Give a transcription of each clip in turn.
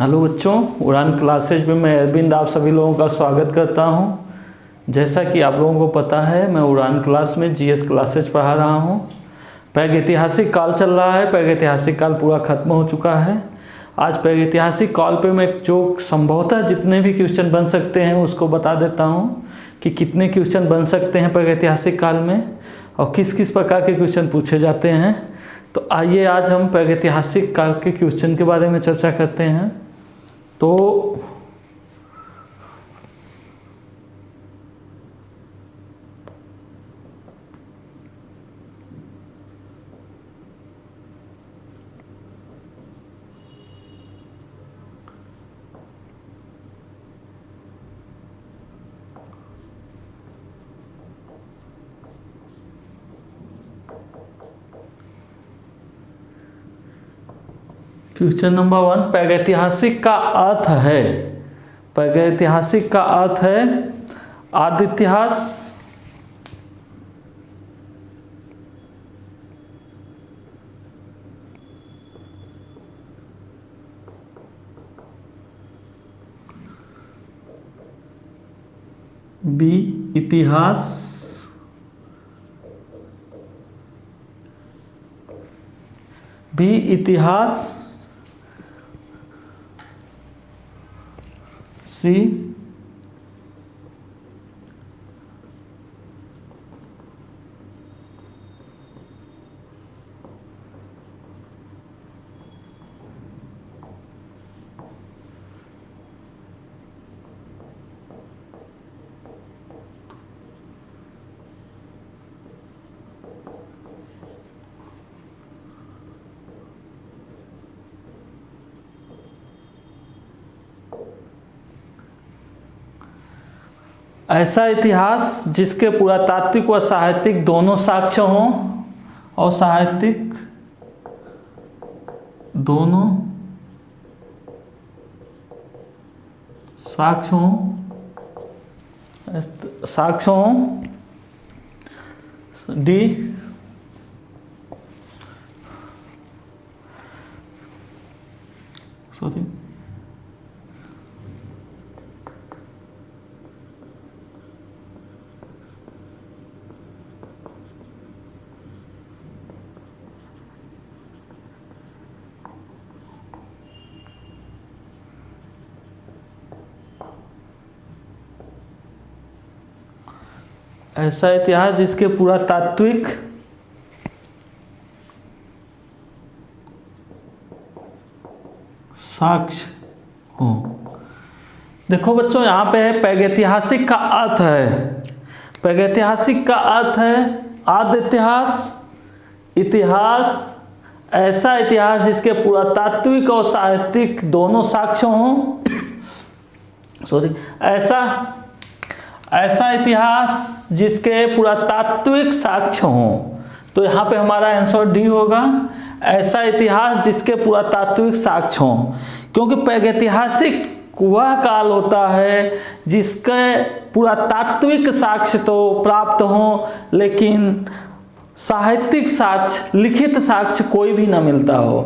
Hello बच्चों, उड़ान classes में मैं अरविंद आप सभी लोगों का स्वागत करता हूं। जैसा कि आप लोगों को पता है, मैं उड़ान क्लास में जीएस क्लासेज पढ़ा रहा हूं। प्रागैतिहासिक काल चल रहा है। प्रागैतिहासिक काल पूरा खत्म हो चुका है। आज प्रागैतिहासिक काल पे मैं जो संभवतः जितने भी क्वेश्चन बन सकते हैं उसको बता देता हूं कि कितने क्वेश्चन बन सकते हैं प्रागैतिहासिक काल में और किस किस प्रकार के क्वेश्चन पूछे जाते हैं। तो आइए आज हम प्रागैतिहासिक काल के क्वेश्चन के बारे में चर्चा करते हैं। तो क्वेश्चन नंबर 1, प्रागैतिहासिक का अर्थ है। प्रागैतिहासिक का अर्थ है आदि इतिहास, बी इतिहास, बी इतिहास, सी ऐसा इतिहास जिसके पुरातात्विक व साहित्यिक दोनों साक्ष्य हों और साहित्यिक दोनों साक्ष्य हों, डी सॉरी ऐसा इतिहास जिसके पुरातात्विक साक्ष्य हो। देखो बच्चों, यहाँ पे है प्रागैतिहासिक का अर्थ है। प्रागैतिहासिक का अर्थ है आदि इतिहास, इतिहास, ऐसा इतिहास जिसके पुरातात्विक और साहित्यिक दोनों साक्ष्य हों। ऐसा इतिहास जिसके पुरातात्विक साक्ष्य हों। तो यहाँ पे हमारा आंसर डी होगा, ऐसा इतिहास जिसके पुरातात्विक साक्ष्य हों। क्योंकि प्रागैतिहासिक वह काल होता है जिसके पुरातात्विक साक्ष्य तो प्राप्त हों लेकिन साहित्यिक साक्ष्य, लिखित साक्ष्य कोई भी ना मिलता हो।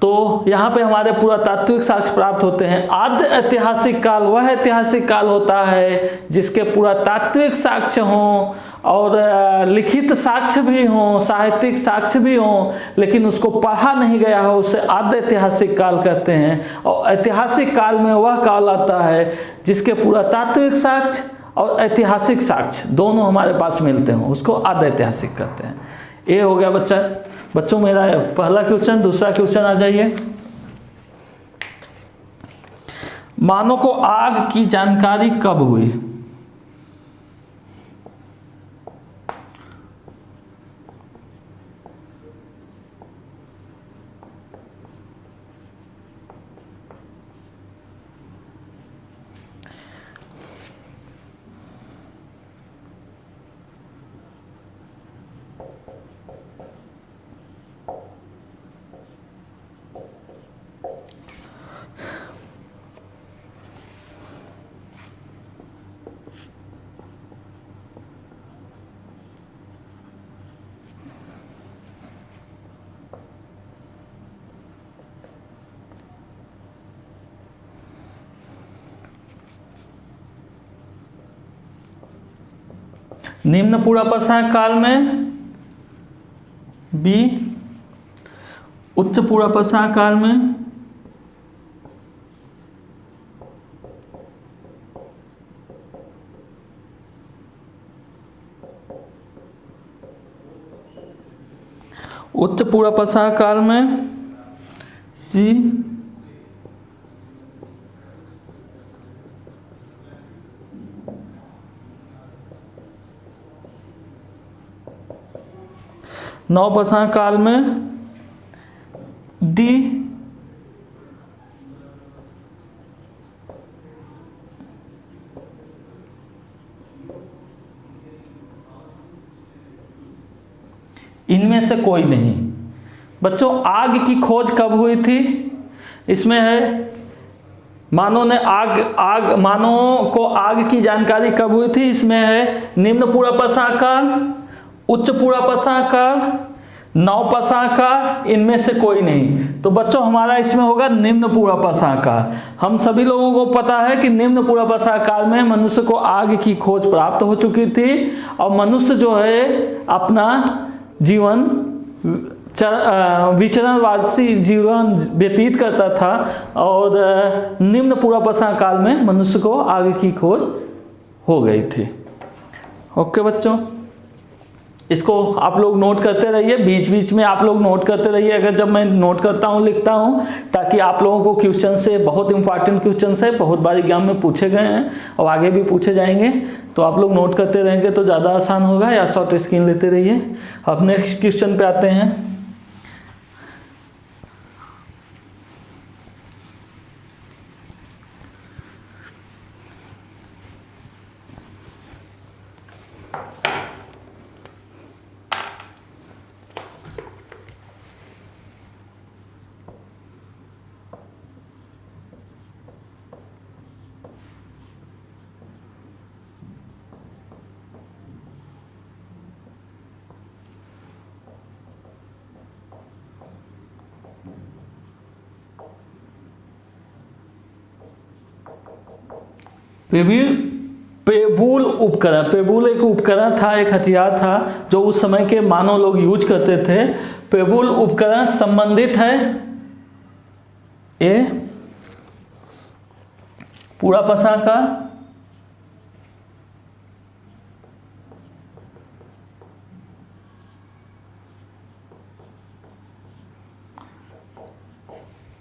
तो यहाँ पे हमारे पुरातात्विक साक्ष्य प्राप्त होते हैं। आद्य ऐतिहासिक काल वह ऐतिहासिक काल होता है जिसके पुरातात्विक साक्ष्य हों और लिखित साक्ष्य भी हों, साहित्यिक साक्ष्य भी हों, लेकिन उसको पढ़ा नहीं गया हो, उसे आद्य ऐतिहासिक काल कहते हैं। और ऐतिहासिक काल में वह काल आता है जिसके पुरातात्विक साक्ष्य और ऐतिहासिक साक्ष्य दोनों हमारे पास मिलते हों, उसको आद्य ऐतिहासिक कहते हैं। ये हो गया बच्चों मेरा पहला क्वेश्चन। दूसरा क्वेश्चन आ जाइए। मानव को आग की जानकारी कब हुई? निम्न पूर्वापसायक काल में, बी उच्च पूर्वापसायक काल में, उच्च पूर्वापसायक काल में, सी नवपसायक काल में, डी इनमें से कोई नहीं। बच्चों आग की खोज कब हुई थी? इसमें है मानव को आग की जानकारी कब हुई थी? इसमें है निम्न पूर्वापसायक काल, उच्च पूर्वापसायक काल, नवपसायक काल, इनमें से कोई नहीं। तो बच्चों हमारा इसमें होगा निम्न पूर्वापसायक काल। हम सभी लोगों को पता है कि निम्न पूर्वापसायक काल में मनुष्य को आग की खोज प्राप्त हो चुकी थी और मनुष्य जो है अपना जीवन विचरणवासी जीवन व्यतीत करता था और निम्न पूर्वापसायक काल में मनुष्य को आग की खोज हो गई थी। ओके बच्चों, इसको आप लोग नोट करते रहिए, बीच बीच में आप लोग नोट करते रहिए अगर जब मैं नोट करता हूँ लिखता हूँ, ताकि आप लोगों को क्वेश्चन से, बहुत इंपॉर्टेंट क्वेश्चन है, बहुत बार एग्जाम में पूछे गए हैं और आगे भी पूछे जाएंगे, तो आप लोग नोट करते रहेंगे तो ज़्यादा आसान होगा, या शॉर्ट स्क्रीन लेते रहिए। अब नेक्स्ट क्वेश्चन पे आते हैं। पेबुल उपकरण, पेबुल एक उपकरण था, एक हथियार था जो उस समय के मानव लोग यूज करते थे। पेबुल उपकरण संबंधित है ए पूर्वापसायक काल,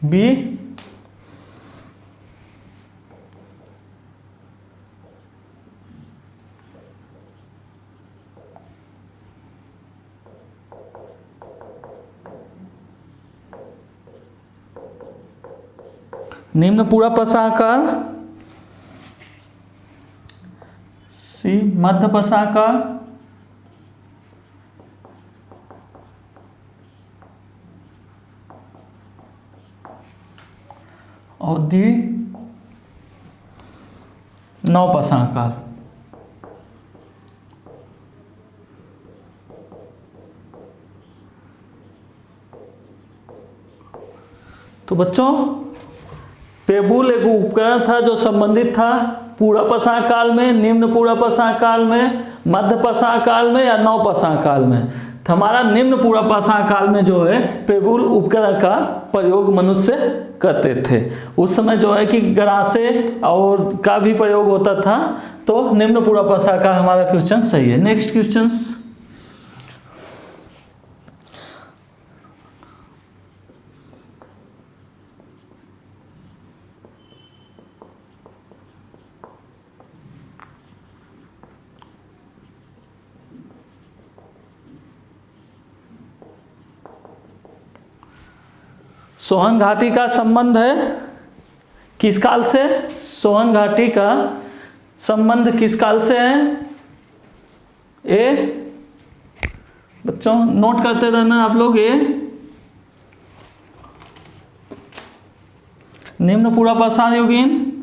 बी निम्न पूर्वापसायक काल, सी मध्यपसायक काल, और डी नवपसायक काल। तो बच्चों पेबुल एक उपकरण था जो संबंधित था पूर्वापसायक काल में, निम्न पूर्वापसायक काल में, मध्यपसायक काल में या नवपसायक काल में। तो हमारा निम्न पूर्वापसायक काल में जो है पेबुल उपकरण का प्रयोग मनुष्य करते थे। उस समय जो है कि गरासे और का भी प्रयोग होता था, तो निम्न पूर्वापसायक काल हमारा क्वेश्चन सही है। नेक्स्ट क्वेश्चन, सोहन घाटी का संबंध है किस काल से? सोहन घाटी का संबंध किस काल से है? ए बच्चों नोट करते रहना आप लोग। ए निम्न पूर्वापसायक युगीन,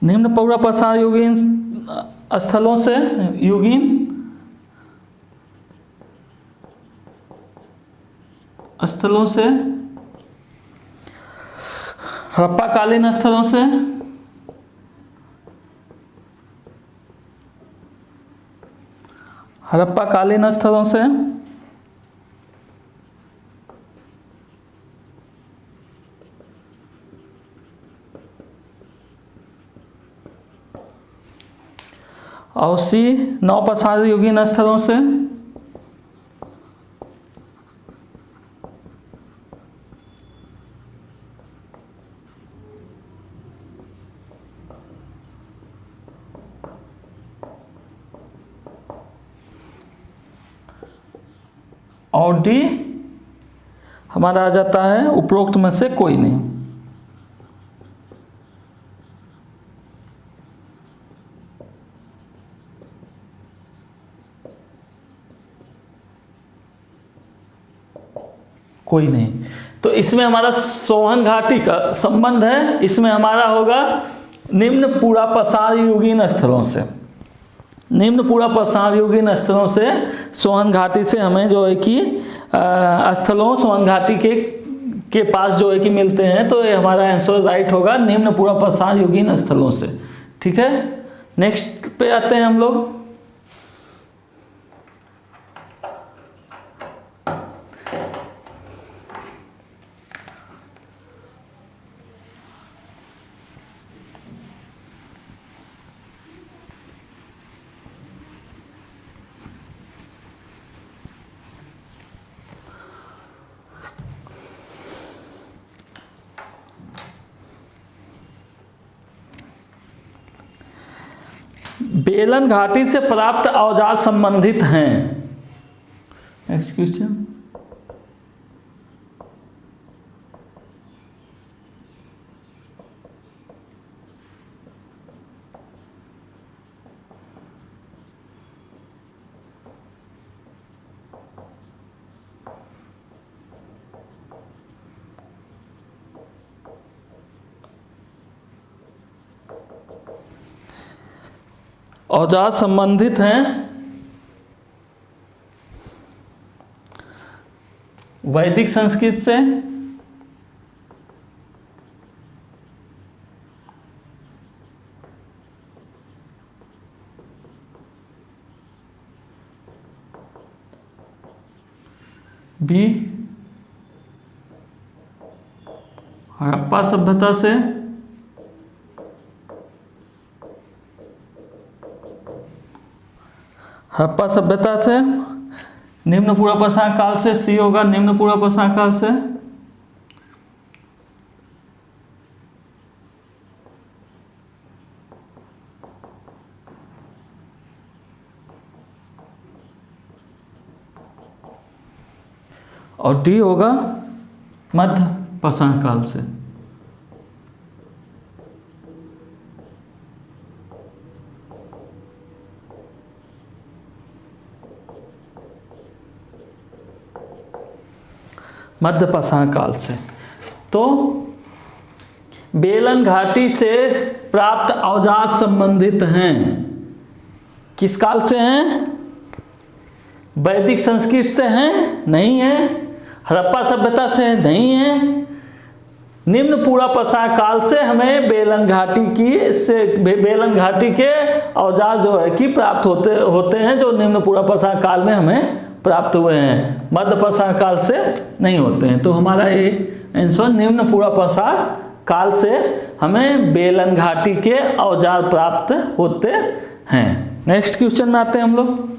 निम्न पूर्वापसायक युगीन स्थलों से युगीन स्थलों से, हड़प्पाकालीन स्थलों से हड़प्पाकालीन स्थलों से और सी नवपाषाण युगीन स्थलों से और डी हमारा आ जाता है उपरोक्त में से कोई नहीं। कोई नहीं। तो इसमें हमारा सोहन घाटी का संबंध है, इसमें हमारा होगा निम्न पूरा पसार युगीन स्थलों से। निम्न पूरा पसार युगीन स्थलों से सोहन घाटी से हमें जो है कि स्थलों सोहन घाटी के पास जो है कि मिलते हैं। तो ये हमारा आंसर राइट होगा निम्न पूरा पसार युगीन स्थलों से। ठीक है, नेक्स्ट पे आते हैं हम लोग। बेलन घाटी से प्राप्त औजार संबंधित हैं। नेक्स्ट क्वेश्चन, औजार संबंधित हैं वैदिक संस्कृत से, बी हड़प्पा सभ्यता से, हड़प्पा सभ्यता से, निम्न पूरा पाषाण काल से, सी होगा निम्न पूरा पाषाण काल से, और डी होगा मध्य पाषाण काल से। मध्य पाषाण काल से। तो बेलन घाटी से प्राप्त औजार संबंधित हैं, किस काल से हैं? वैदिक संस्कृत से हैं? नहीं है। हड़प्पा सभ्यता से नहीं है। निम्न पूरा पाषाण काल से हमें बेलन घाटी के औजार जो है कि प्राप्त होते हैं, जो निम्न पूरा पाषाण काल में हमें प्राप्त हुए हैं, मध्य पाषाण काल से नहीं होते हैं। तो हमारा ये आंसर निम्न पूरा पाषाण काल से हमें बेलन घाटी के औजार प्राप्त होते हैं। नेक्स्ट क्वेश्चन में आते हैं हम लोग।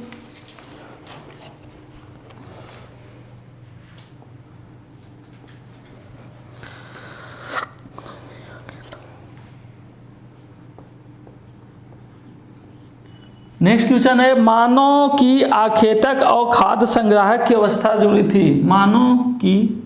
नेक्स्ट क्वेश्चन है, मानव की आखेटक और खाद्य संग्राहक की अवस्था जुड़ी थी। मानव की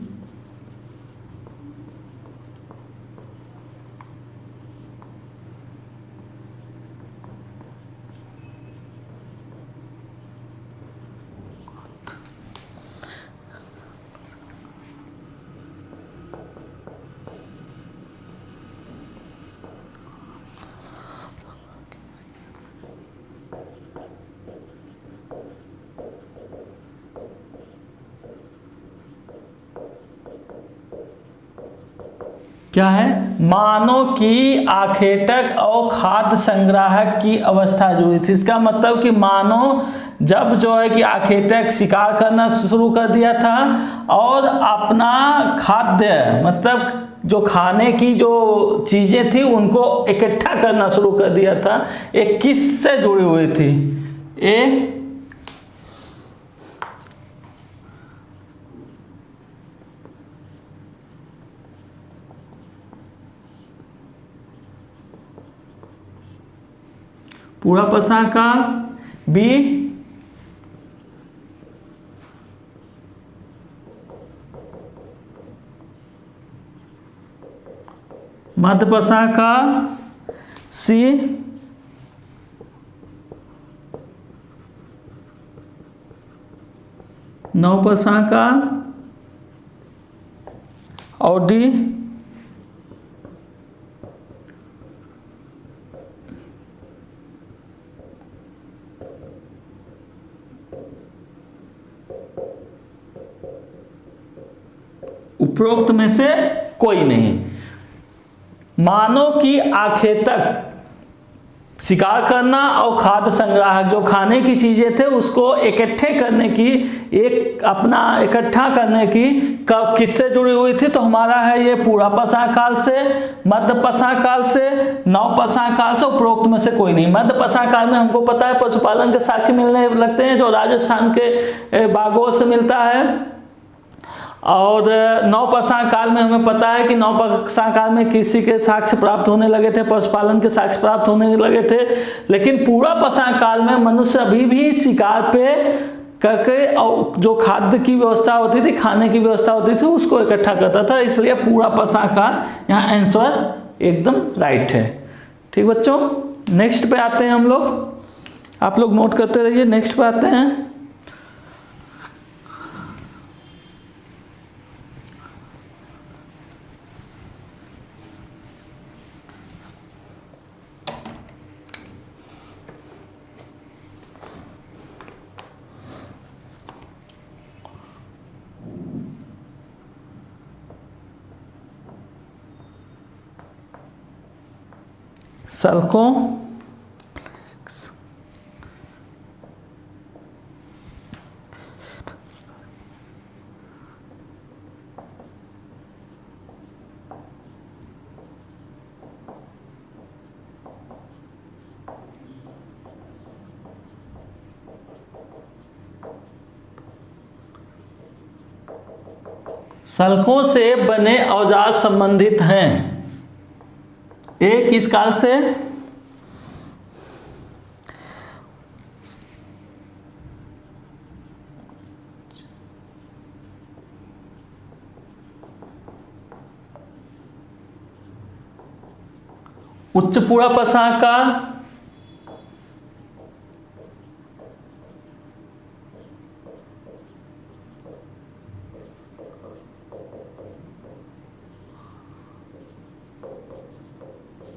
क्या है, मानव की आखेटक और खाद्य संग्राहक की अवस्था जुड़ी थी। इसका मतलब कि मानव जब जो है कि आखेटक शिकार करना शुरू कर दिया था और अपना खाद्य मतलब जो खाने की जो चीजें थी उनको इकट्ठा करना शुरू कर दिया था। एक किससे जुड़ी हुई थी, एक पूर्वापसाह काल, बी मध्यपसाह काल, सी नवपसाह काल और डी उपरोक्त में से कोई नहीं। मानव की आखेटक शिकार करना और खाद्य संग्राहक जो खाने की चीजें थे उसको इकट्ठे करने की, एक अपना इकट्ठा करने की कब किससे जुड़ी हुई थी, तो हमारा है ये पूर्वापसाह काल से, मध्यपसाह काल से, नवपसाह काल से, उपरोक्त में से कोई नहीं। मध्यपसाह काल में हमको पता है पशुपालन के साक्ष्य मिलने लगते हैं जो राजस्थान के बागों से मिलता है। और नवपसाह काल में हमें पता है कि नवपसाह काल में कृषि के साक्ष्य प्राप्त होने लगे थे, पशुपालन के साक्ष्य प्राप्त होने लगे थे। लेकिन पूर्वापसाह काल में मनुष्य अभी भी शिकार पे करके और जो खाद्य की व्यवस्था होती थी, खाने की व्यवस्था होती थी, उसको इकट्ठा करता था। इसलिए पूर्वापसाह काल यहाँ आंसर एकदम राइट है। ठीक बच्चों, नेक्स्ट पे आते हैं हम लोग, आप लोग नोट करते रहिए। नेक्स्ट पे आते हैं सल्कों सल्कों से बने औजार संबंधित हैं। एक किस काल से, उच्च पूर्वापसाह काल,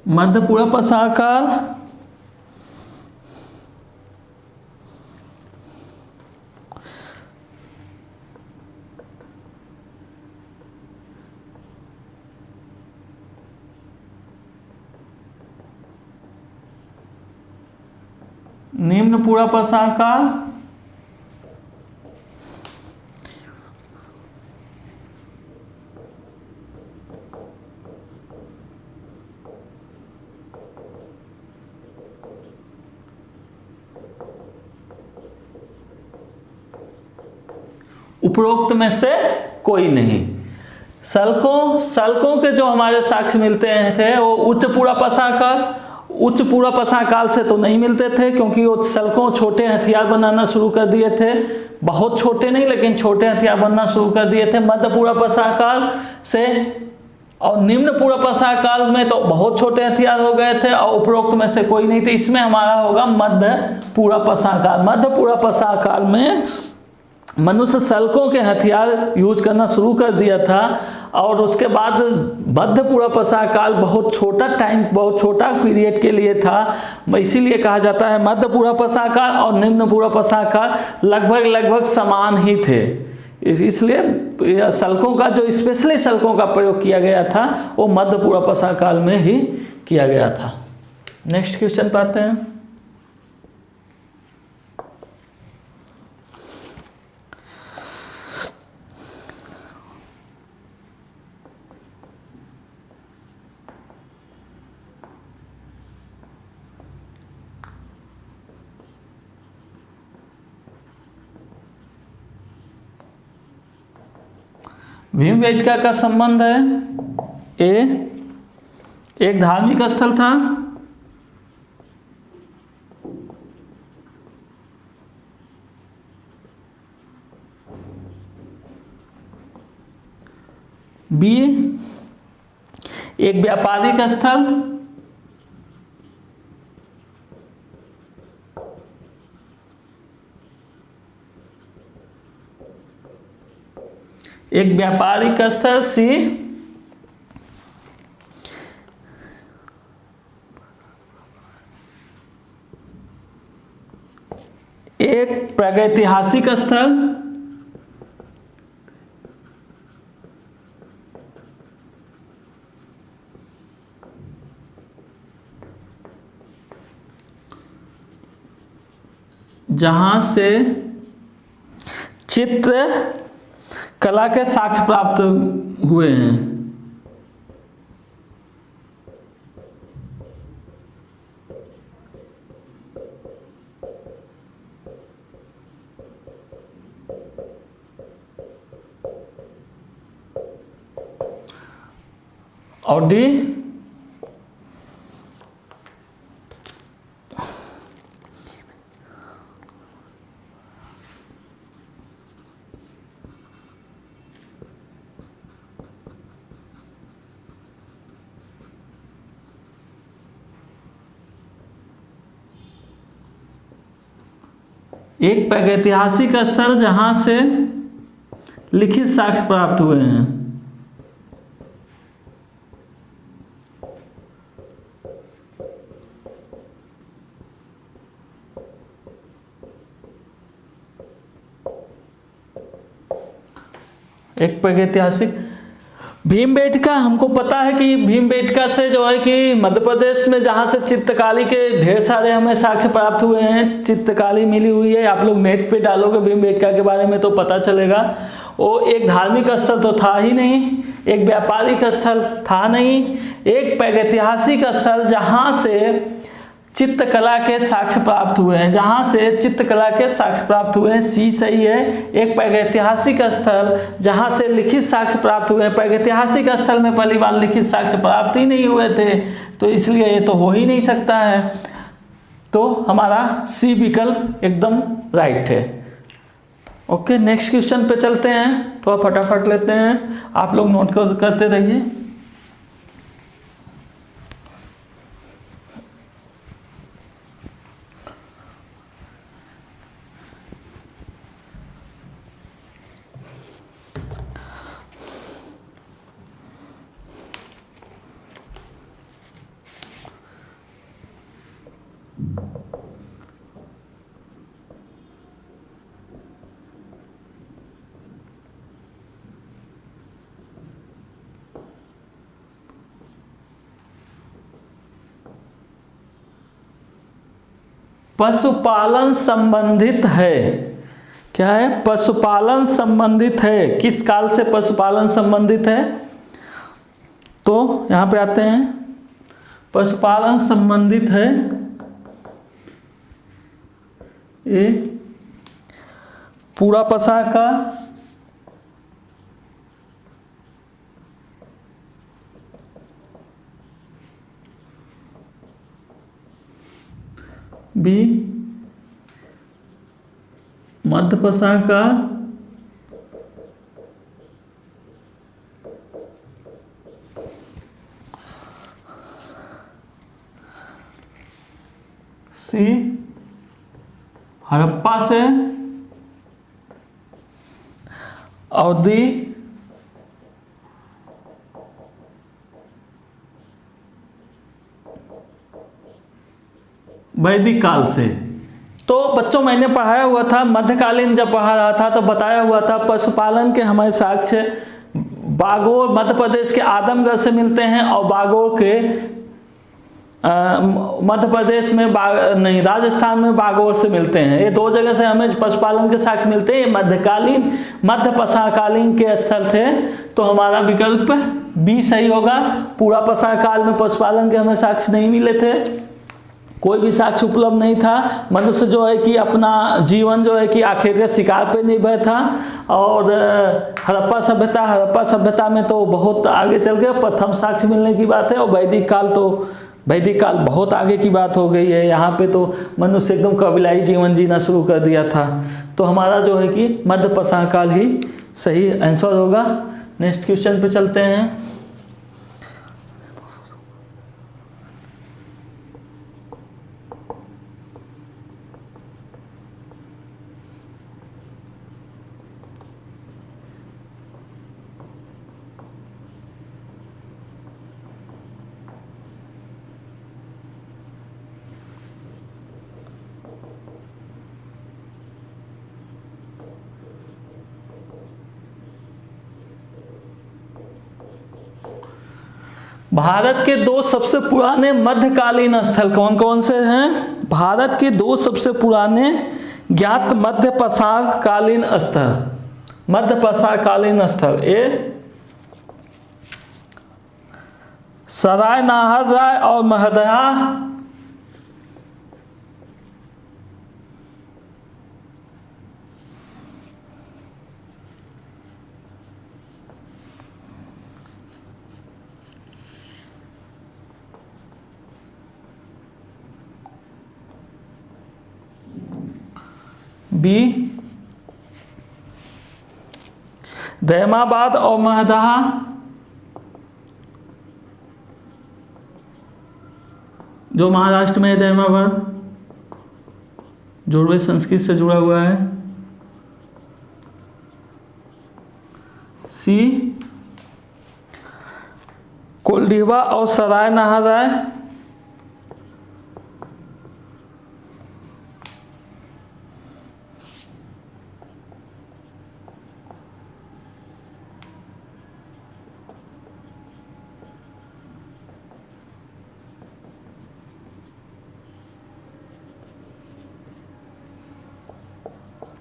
मध्य पूर्वापसाह काल, निम्न पूर्वापसाह काल, उपरोक्त में से कोई नहीं। सल्कों के जो हमारे साक्ष्य मिलते थे वो उच्च पूर्वापसाह काल, उच्च पूर्वापसाह काल से तो नहीं मिलते थे क्योंकि वो सल्कों छोटे हथियार बनाना शुरू कर दिए थे, बहुत छोटे नहीं लेकिन छोटे हथियार बनना शुरू कर दिए थे मध्य पूर्वापसाह काल से। और निम्न पूर्वापसाह काल में तो बहुत छोटे हथियार हो गए थे और उपरोक्त में से कोई नहीं थे। इसमें हमारा होगा मध्य पूर्वापसाह काल। मध्य पूर्वापसाह काल में मनुष्य सल्कों के हथियार यूज करना शुरू कर दिया था और उसके बाद मध्य पूर्वापसाह काल बहुत छोटा टाइम, बहुत छोटा पीरियड के लिए था, इसीलिए कहा जाता है मध्य पूर्वापसाह काल और निम्न पूर्वापसाह काल लगभग समान ही थे। इसलिए सल्कों का जो स्पेशली सल्कों का प्रयोग किया गया था वो मध्य पुरापसा काल में ही किया गया था। नेक्स्ट क्वेश्चन पे आते हैं। भीमबेटका का संबंध है ए, एक धार्मिक स्थल था, बी, एक व्यापारिक स्थल, एक व्यापारिक स्थल, सी, एक प्रागैतिहासिक स्थल, जहां से चित्र कला के साक्ष्य प्राप्त हुए हैं। और डी, एक प्रागैतिहासिक स्थल जहां से लिखित साक्ष्य प्राप्त हुए हैं। एक प्रागैतिहासिक भीमबेटका, हमको पता है कि भीमबेटका से जो है कि मध्य प्रदेश में जहाँ से चित्रकारी के ढेर सारे हमें साक्ष्य प्राप्त हुए हैं, चित्रकारी मिली हुई है। आप लोग नेट पे डालोगे भीमबेटका के बारे में तो पता चलेगा। वो एक धार्मिक स्थल तो था ही नहीं, एक व्यापारिक स्थल था नहीं, एक प्रागैतिहासिक स्थल जहाँ से चित्रकला के साक्ष्य प्राप्त हुए हैं, जहाँ से चित्रकला के साक्ष्य प्राप्त हुए हैं, सी सही है। एक प्रागैतिहासिक स्थल जहाँ से लिखित साक्ष्य प्राप्त हुए हैं, प्रागैतिहासिक स्थल में पहली बार लिखित साक्ष्य प्राप्त ही नहीं हुए थे, तो इसलिए ये तो हो ही नहीं सकता है। तो हमारा सी विकल्प एकदम राइट है। ओके, नेक्स्ट क्वेश्चन पे चलते हैं, थोड़ा फटाफट लेते हैं, आप लोग नोट करते रहिए। पशुपालन संबंधित है, क्या है? पशुपालन संबंधित है। किस काल से पशुपालन संबंधित है? तो यहां पे आते हैं, पशुपालन संबंधित है ये पुरापसा का बी, मध्यपसा का सी, हड़प्पा से, और डी, वैदिक काल से। तो बच्चों मैंने पढ़ाया हुआ था, मध्यकालीन जब पढ़ा रहा था तो बताया हुआ था पशुपालन के हमारे साक्ष्य बागोर मध्य प्रदेश के आदमगढ़ से मिलते हैं, और बागोर के मध्य प्रदेश में राजस्थान में बागोर से मिलते हैं। ये दो जगह से हमें पशुपालन के साक्ष्य मिलते हैं। मध्यकालीन मध्य पसारकालीन के स्थल थे, तो हमारा विकल्प बी सही होगा। पूरा पसार काल में पशुपालन के हमें साक्ष्य नहीं मिले थे, कोई भी साक्ष्य उपलब्ध नहीं था। मनुष्य जो है कि अपना जीवन जो है कि आखिर शिकार पे निर्भर था। और हड़प्पा सभ्यता में तो बहुत आगे चल गए, प्रथम साक्ष्य मिलने की बात है। और वैदिक काल बहुत आगे की बात हो गई है। यहाँ पे तो मनुष्य एकदम कबीलाई जीवन जीना शुरू कर दिया था। तो हमारा जो है कि मध्य पसार काल ही सही आंसर होगा। नेक्स्ट क्वेश्चन पे चलते हैं। भारत के दो सबसे पुराने मध्यकालीन स्थल कौन कौन से हैं? भारत के दो सबसे पुराने ज्ञात मध्य पसारकालीन स्थल ए सराय नाहरराय और महदहा, बी दहमाबाद और महदहा, जो महाराष्ट्र में है दहमाबाद, जोड़वे संस्कृत से जुड़ा हुआ है। सी कोल्डिवा और सराय नाहरराय,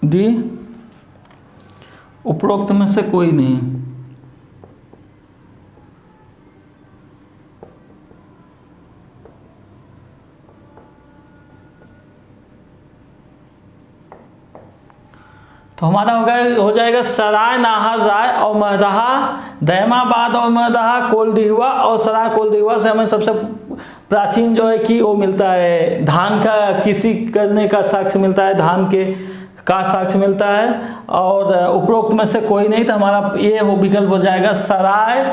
डी उपरोक्त में से कोई नहीं। तो हमारा हो जाएगा सराय नाहरराय और महदहा, दहमाबाद और महदहा, कोल्डिवा और सराय। कोल्डिवा से हमें सबसे प्राचीन जो है कि वो मिलता है धान का कृषि करने का साक्ष्य मिलता है, धान के का साक्ष्य मिलता है। और उपरोक्त में से कोई नहीं, तो हमारा ये वो विकल्प हो जाएगा सराय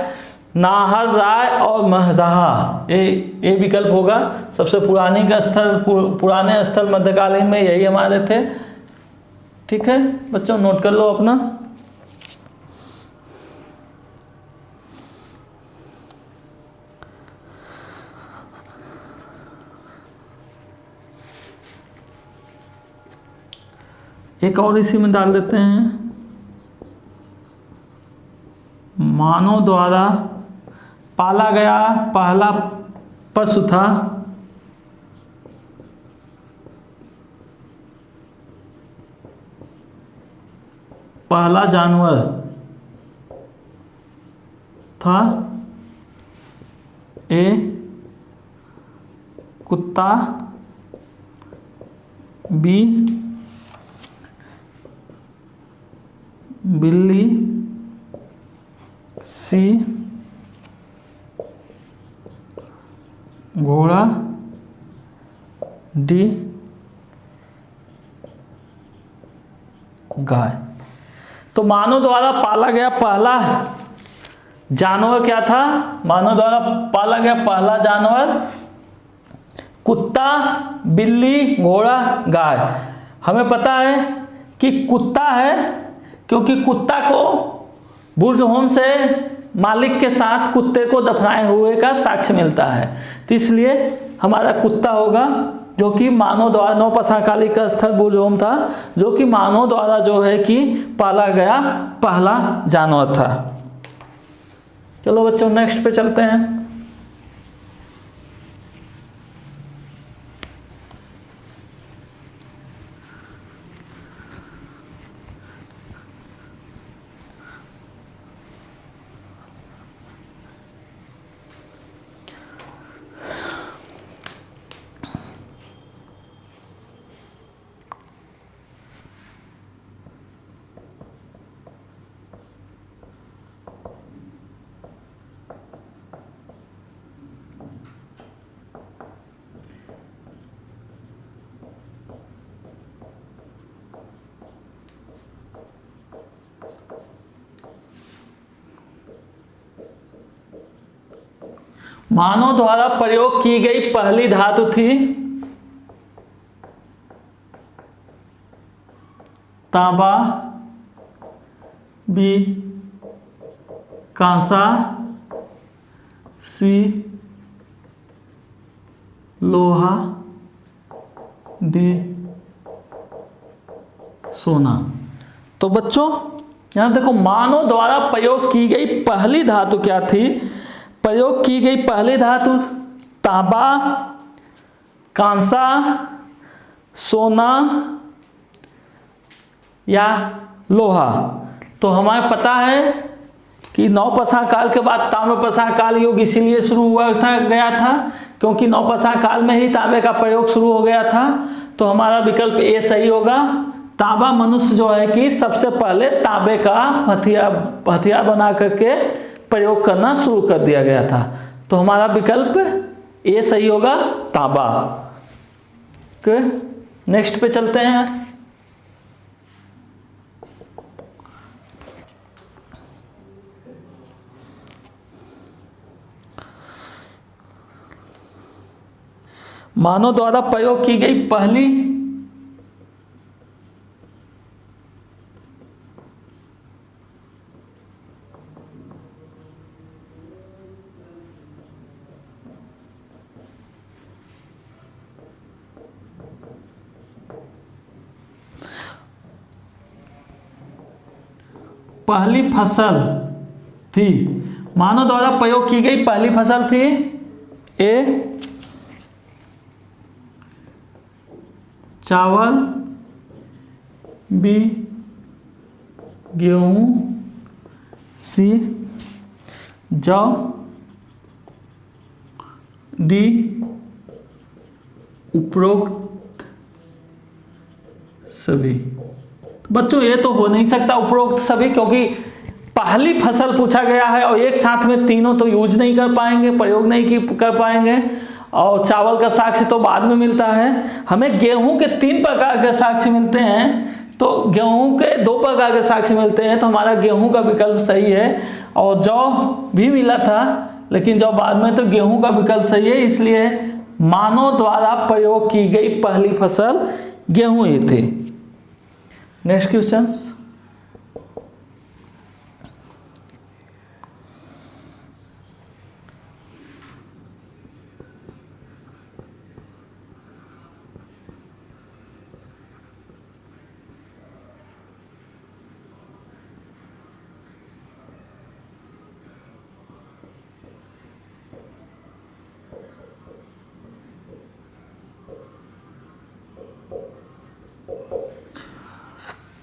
नाहरराय और महदहा, ये विकल्प होगा। सबसे पुराने स्थल मध्यकालीन में यही हमारे थे। ठीक है बच्चों, नोट कर लो अपना। एक और इसी में डाल देते हैं, मानव द्वारा पाला गया पहला पशु था पहला जानवर था ए कुत्ता, बी बिल्ली, सी घोड़ा, डी गाय। तो मानव द्वारा पाला गया पहला जानवर क्या था? मानव द्वारा पाला गया पहला जानवर कुत्ता, बिल्ली, घोड़ा, गाय। हमें पता है कि कुत्ता है, क्योंकि कुत्ता को बुर्ज होम से मालिक के साथ कुत्ते को दफनाए हुए का साक्ष्य मिलता है, तो इसलिए हमारा कुत्ता होगा जो कि मानव द्वारा, नौपशाकालिक स्थलभुजोम था, जो कि मानव द्वारा जो है कि पाला गया पहला जानवर था। चलो बच्चों नेक्स्ट पे चलते हैं। मानव द्वारा प्रयोग की गई पहली धातु थी तांबा, बी कांसा, सी लोहा, डी सोना। तो बच्चों यहां देखो, मानव द्वारा प्रयोग की गई पहली धातु क्या थी? प्रयोग की गई पहली धातु तांबा, कांसा, सोना या लोहा। तो हमें पता है कि नवपाषाण काल के बाद ताम्रपाषाण काल युग इसीलिए शुरू हुआ था गया था क्योंकि नवपाषाण काल में ही तांबे का प्रयोग शुरू हो गया था। तो हमारा विकल्प ए सही होगा। तांबा मनुष्य जो है कि सबसे पहले तांबे का हथियार बना करके प्रयोग करना शुरू कर दिया गया था। तो हमारा विकल्प ए सही होगा, तांबा। नेक्स्ट पे चलते हैं। मानव द्वारा प्रयोग की गई पहली फसल थी, मानव द्वारा प्रयोग की गई पहली फसल थी ए चावल, बी गेहूं, सी जौ, डी उपरोक्त सभी। बच्चों ये तो हो नहीं सकता उपरोक्त सभी, क्योंकि पहली फसल पूछा गया है और एक साथ में तीनों तो यूज नहीं कर पाएंगे, प्रयोग नहीं कर पाएंगे। और चावल का साक्ष्य तो बाद में मिलता है। हमें गेहूं के 3 प्रकार के साक्ष्य मिलते हैं, तो गेहूं के 2 प्रकार के साक्ष्य मिलते हैं, तो हमारा गेहूं का विकल्प सही है। और जौ भी मिला था लेकिन जौ बाद में, तो गेहूं का विकल्प सही है। इसलिए मानव द्वारा प्रयोग की गई पहली फसल गेहूं ही थी। Next question.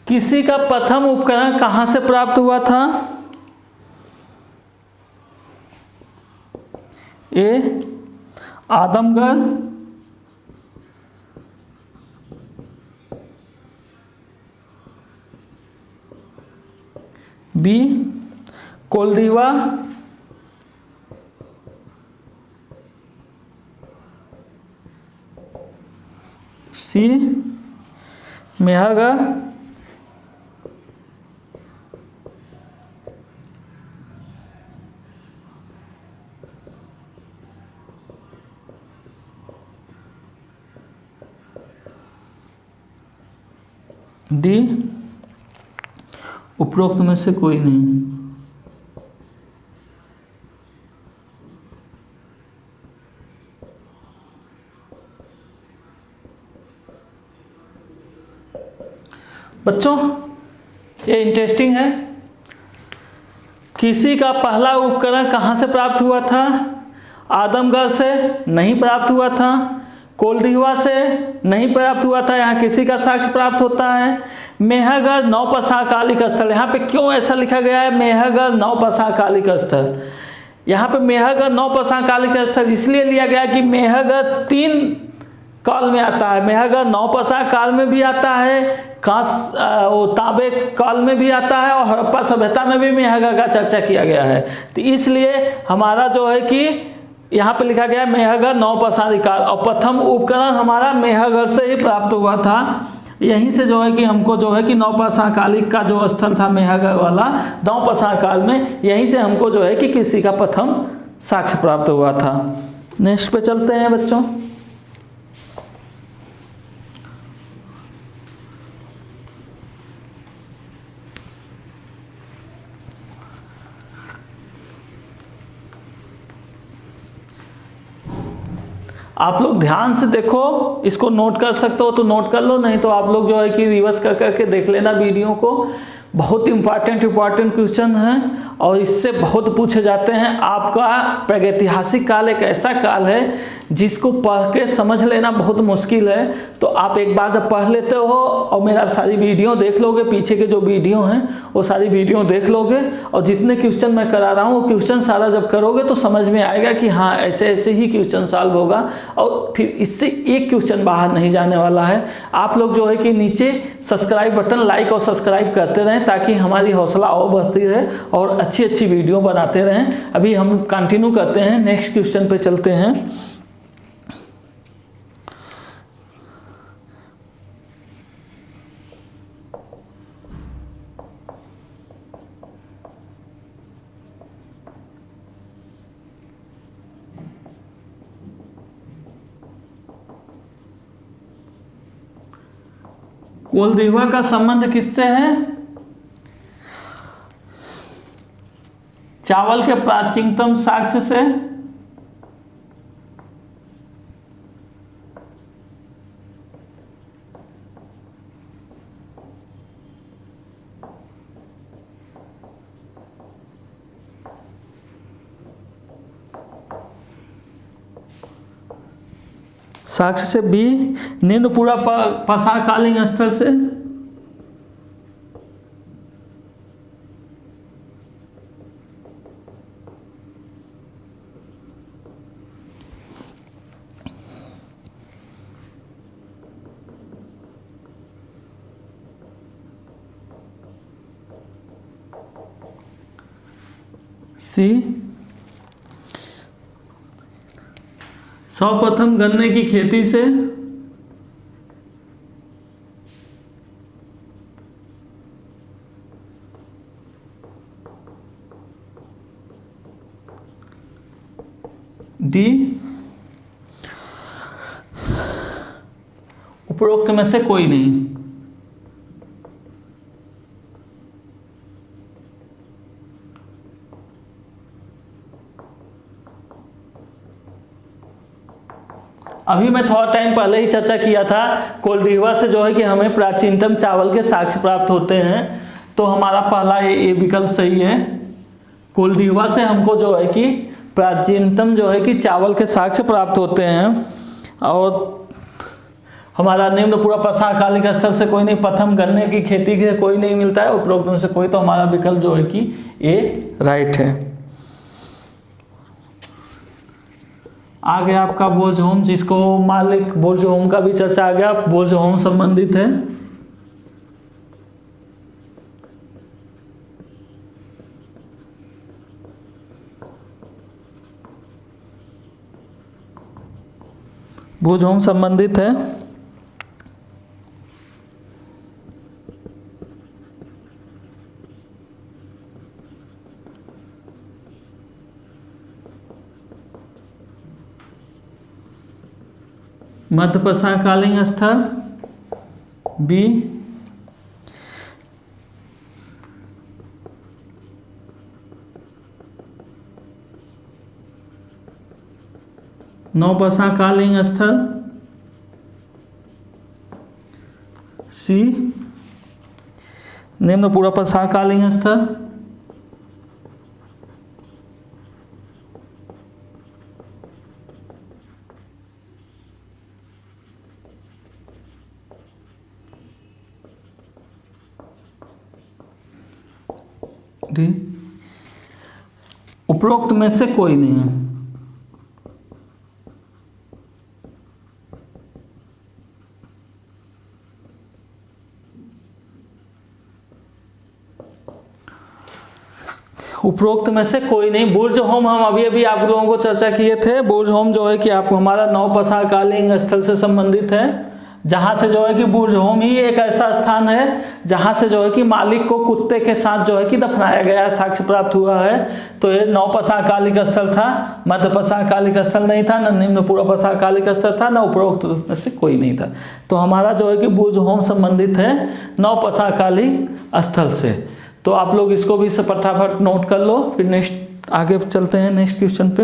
किसी का प्रथम उपकरण कहां से प्राप्त हुआ था? ए आदमगढ़, बी कोल्डिवा, सी मेहरगढ़, डी उपरोक्त में से कोई नहीं। बच्चों ये इंटरेस्टिंग है। किसी का पहला उपकरण कहाँ से प्राप्त हुआ था? आदमगढ़ से नहीं प्राप्त हुआ था, कोल्डिवा से नहीं प्राप्त हुआ था, यहाँ किसी का साक्ष्य प्राप्त होता है। मेहरगढ़ नौपसा कालिक स्थल, यहाँ पे क्यों ऐसा लिखा गया है मेहरगढ़ नौपसा कालिक स्थल? यहाँ पे मेहरगढ़ नौपसा कालिक स्थल इसलिए लिया गया कि मेहरगढ़ 3 काल में आता है। मेहरगढ़ नौपसा काल में भी आता है, तांबे काल में भी आता है, और हड़प्पा सभ्यता में भी मेहरगढ़ का चर्चा किया गया है। तो इसलिए हमारा जो है कि यहाँ पे लिखा गया है मेहरगढ़ नौपसा काल, और प्रथम उपकरण हमारा मेहरगढ़ से ही प्राप्त हुआ था। यहीं से जो है कि हमको जो है कि नौपसा कालिक का जो स्थल था मेहरगढ़ वाला नौपसा काल में, यहीं से हमको जो है कि किसी का प्रथम साक्ष्य प्राप्त हुआ था। नेक्स्ट पे चलते हैं बच्चों। आप लोग ध्यान से देखो, इसको नोट कर सकते हो तो नोट कर लो, नहीं तो आप लोग जो है कि रिवर्स कर करके देख लेना वीडियो को। बहुत इंपॉर्टेंट क्वेश्चन है और इससे बहुत पूछे जाते हैं। आपका प्रागैतिहासिक काल एक ऐसा काल है जिसको पढ़ के समझ लेना बहुत मुश्किल है। तो आप एक बार जब पढ़ लेते हो और मेरा सारी वीडियो देख लोगे, पीछे के जो वीडियो हैं वो सारी वीडियो देख लोगे, और जितने क्वेश्चन मैं करा रहा हूँ वो क्वेश्चन सारा जब करोगे तो समझ में आएगा कि हाँ ऐसे ऐसे ही क्वेश्चन सॉल्व होगा, और फिर इससे एक क्वेश्चन बाहर नहीं जाने वाला है। आप लोग जो है कि नीचे सब्सक्राइब बटन लाइक और सब्सक्राइब करते रहें ताकि हमारी हौसला और बढ़ती रहे और अच्छी अच्छी वीडियो बनाते रहें। अभी हम कंटिन्यू करते हैं, नेक्स्ट क्वेश्चन पे चलते हैं। कोल्दिवा का संबंध किससे है? चावल के प्राचीनतम साक्ष्य से। साक्ष्य से बी निम्न पूरा पसाकालीन स्थल से। सी सर्वप्रथम गन्ने की खेती से। डी उपरोक्त में से कोई नहीं। अभी मैं थोड़ा टाइम पहले ही चर्चा किया था, कोल्डिवा से जो है कि हमें प्राचीनतम चावल के साक्ष्य प्राप्त होते हैं, तो हमारा पहला ये विकल्प सही है। कोल्डिवा से हमको जो है कि प्राचीनतम जो है कि चावल के साक्ष्य प्राप्त होते हैं, और हमारा निम्न पूरा पसाकालिक स्थल से कोई नहीं, प्रथम गन्ने की खेती से कोई नहीं मिलता है, उपरोक्त में से कोई, तो हमारा विकल्प जो है कि ए राइट है। आगे आपका बोझहोम, जिसको मालिक बोझहोम का भी चर्चा आ गया, बोझहोम संबंधित है। बोझहोम संबंधित है। मध्य पसाकालीन स्थल बी। नवपसाकालीन स्थल सी। निम्न पूर्व प्रसारकालीन स्थल, डी उपरोक्त में से कोई नहीं है। उपरोक्त में से कोई नहीं। बुर्ज होम हम अभी अभी आप लोगों को चर्चा किए थे। बुर्ज होम जो है कि आपको हमारा नौ प्रसारकालीन स्थल से संबंधित है, जहाँ से जो है कि बुर्ज होम ही एक ऐसा स्थान है जहाँ से जो है कि मालिक को कुत्ते के साथ जो है कि दफनाया गया, साक्ष्य प्राप्त हुआ है। तो ये नौ प्रसारकालिक स्थल था, मध्य प्रसारकालिक स्थल नहीं था, न निम्न पूर्व प्रसारकालिक स्थल था, न उपरोक्त में से कोई नहीं था। तो हमारा जो है कि बुर्ज होम संबंधित है नौ प्रसारकालिक स्थल से। तो आप लोग इसको भी फटाफट नोट कर लो, फिर नेक्स्ट आगे चलते हैं नेक्स्ट क्वेश्चन पे।